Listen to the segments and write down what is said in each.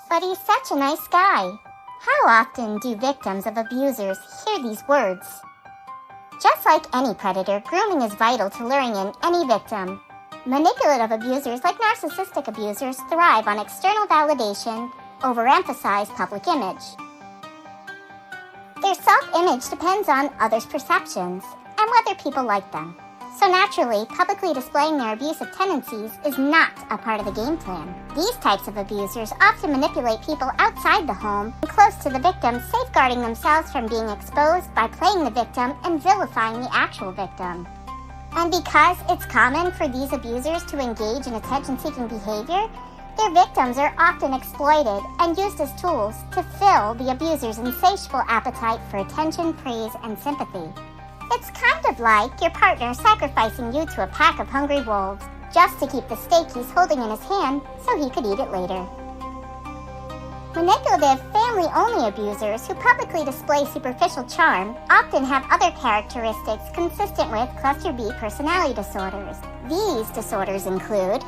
But he's such a nice guy. How often do victims of abusers hear these words? Just like any predator, grooming is vital to luring in any victim. Manipulative abusers, like narcissistic abusers, thrive on external validation, overemphasize public image. Their self-image depends on others' perceptions and whether people like them. So naturally, publicly displaying their abusive tendencies is not a part of the game plan. These types of abusers often manipulate people outside the home and close to the victim, safeguarding themselves from being exposed by playing the victim and vilifying the actual victim. And because it's common for these abusers to engage in attention-seeking behavior, their victims are often exploited and used as tools to fill the abuser's insatiable appetite for attention, praise, and sympathy. It's kind of like your partner sacrificing you to a pack of hungry wolves just to keep the steak he's holding in his hand so he could eat it later. Manipulative, family-only abusers who publicly display superficial charm often have other characteristics consistent with cluster B personality disorders. These disorders include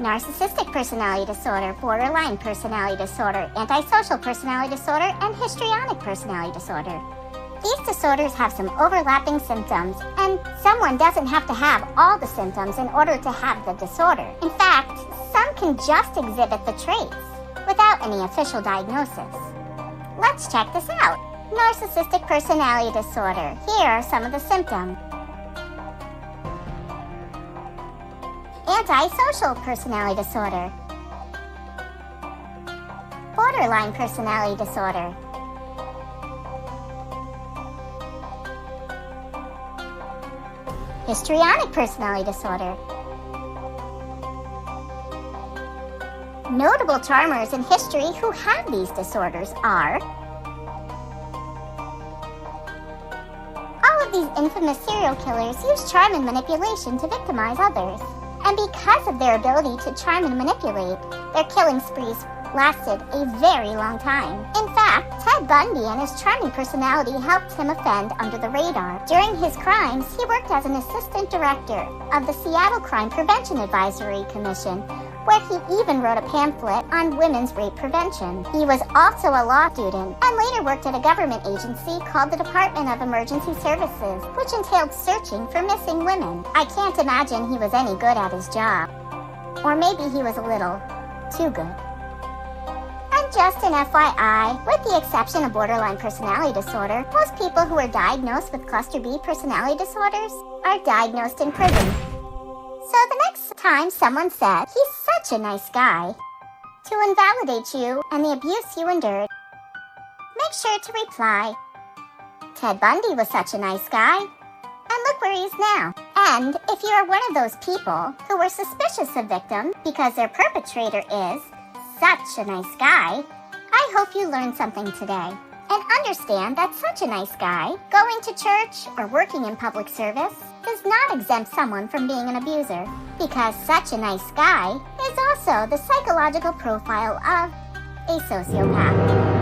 narcissistic personality disorder, borderline personality disorder, antisocial personality disorder, and histrionic personality disorder. These disorders have some overlapping symptoms, and someone doesn't have to have all the symptoms in order to have the disorder. In fact, some can just exhibit the traits without any official diagnosis. Let's check this out. Narcissistic personality disorder. Here are some of the symptoms. Antisocial personality disorder. Borderline personality disorder. Histrionic personality disorder. Notable charmers in history who have these disorders are all of these infamous serial killers use charm and manipulation to victimize others. And because of their ability to charm and manipulate, their killing sprees lasted a very long time. In fact, Ted Bundy and his charming personality helped him offend under the radar. During his crimes, he worked as an assistant director of the Seattle Crime Prevention Advisory Commission, where he even wrote a pamphlet on women's rape prevention. He was also a law student and later worked at a government agency called the Department of Emergency Services, which entailed searching for missing women. I can't imagine he was any good at his job. Or maybe he was a little too good. And just an FYI, with the exception of borderline personality disorder, most people who are diagnosed with cluster B personality disorders are diagnosed in prison. So the next time someone said, "He's such a nice guy," to invalidate you and the abuse you endured, make sure to reply, "Ted Bundy was such a nice guy, and look where he is now." And if you are one of those people who were suspicious of victims because their perpetrator is such a nice guy, I hope you learned something today and understand that such a nice guy, going to church or working in public service, does not exempt someone from being an abuser, because such a nice guy is also the psychological profile of a sociopath.